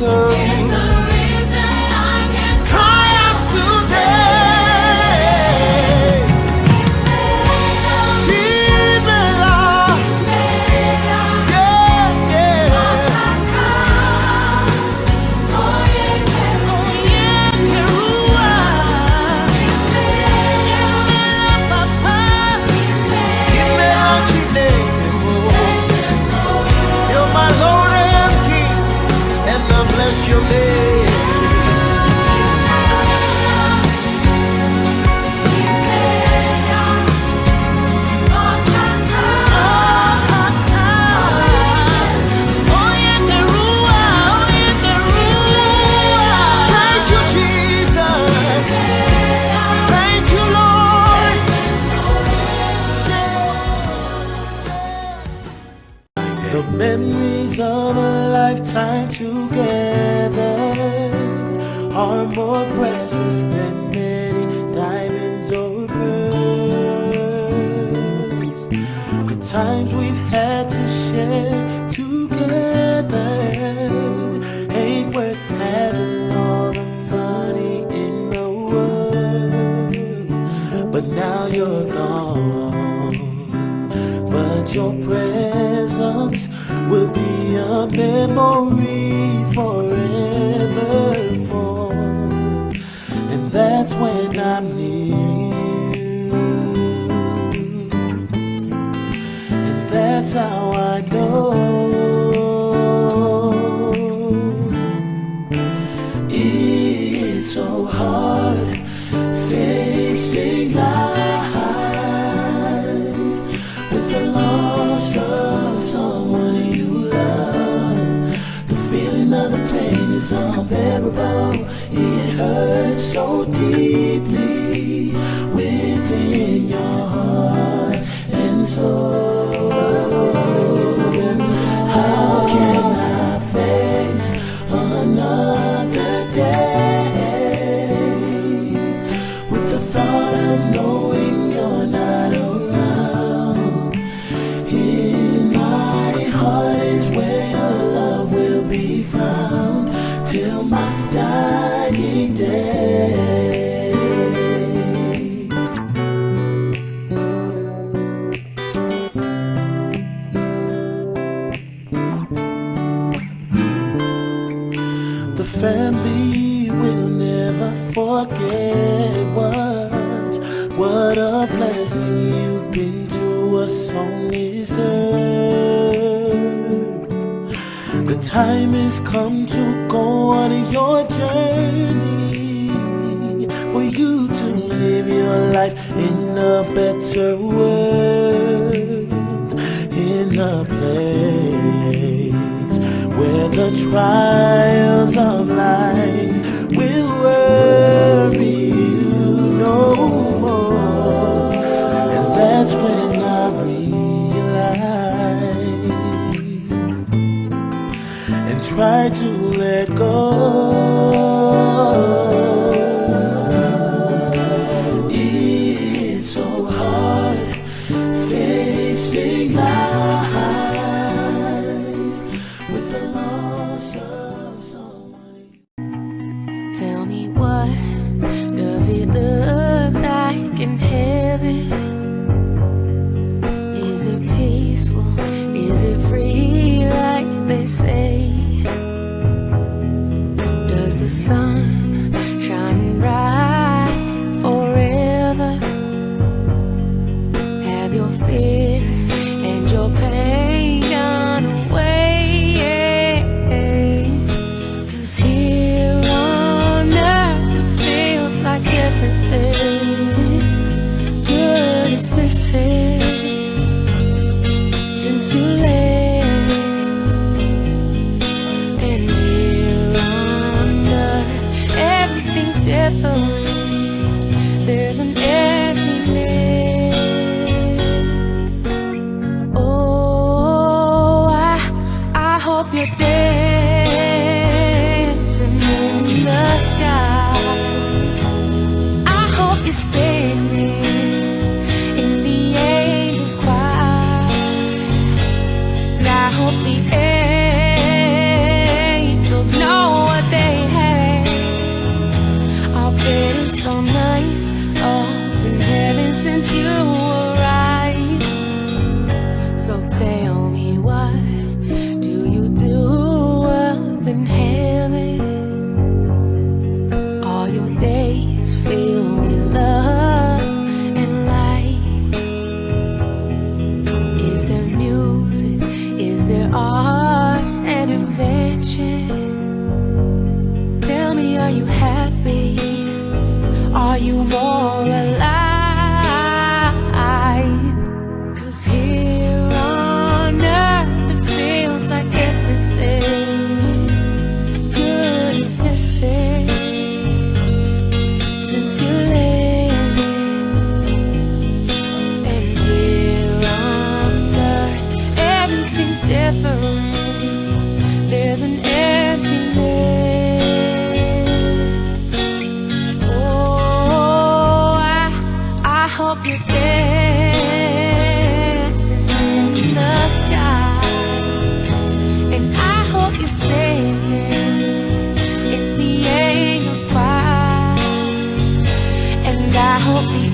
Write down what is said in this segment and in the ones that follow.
Is the reason I can cry out Memories of a lifetime together are more precious than many diamonds or pearls. The times we've had to share together ain't worth having all the money in the world. But now you're gone, but your presence will be a memory forevermore. And that's when I'm near you, and that's how I know it's so hard facing life with the loss of someone you love. The feeling of the pain is unbearable. It hurts so deeply within your heart and soul. How can I face another day with the thought of knowing you're not around? In my heart is where your love will be found till my dying day. The family will never forget what a blessing you've been to us on this earth. The time has come to go on your journey, for you to live your life in a better world, in a place where the trials of life will worry you no more. And that's when I realize and try to let go. It's so hard facing life with the loss of someone. Tell me, what does it look like in heaven? Is it peaceful? Is it free like they say? Does the sun shine bright forever? Have your fears and your pain gone away? 'Cause here on earth it feels like everything good is missing since you left. And here on earth everything's different. There's an emptiness. Oh, I hope you're dancing in the sky. I hope you're singing in the angels' choir. And I hope the angels know what they have. I'll bet it's so nice up in heaven since you arrived. So tell me, what do you do up in heaven? All your days filled with love and light. Is there music? Is there art and invention? Tell me, are you happy? Are you more alive? 'Cause here on earth it feels like everything good is missing since you left. And here on earth everything's different. I hope the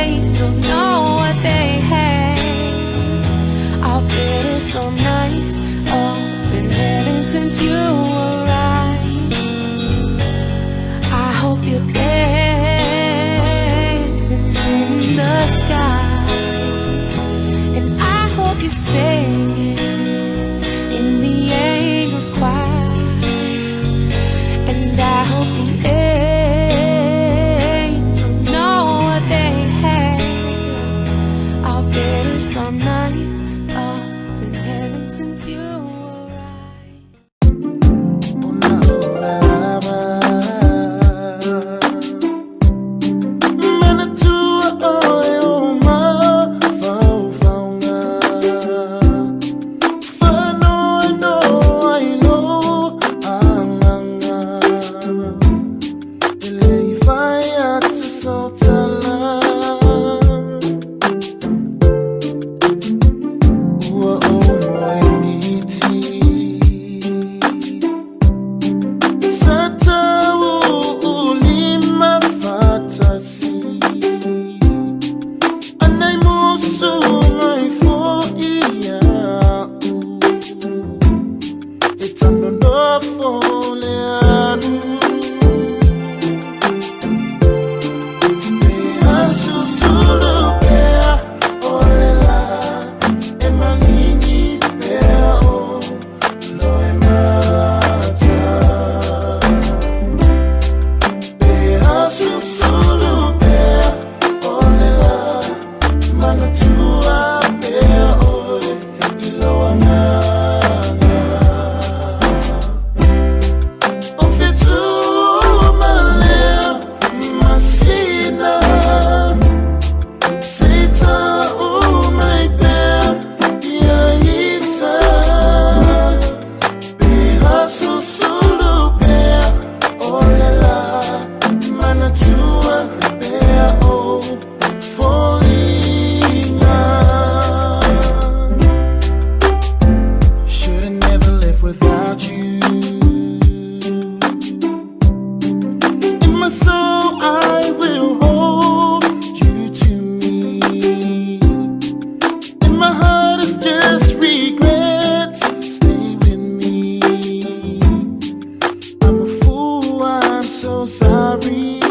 angels know what they have. I've been some nights up in heaven since you arrived. I hope you're dancing in the sky, and I hope you're singing in the angels' choir, and I hope the angels know what they have. I've been some nights up in heaven since you arrived. Sorry.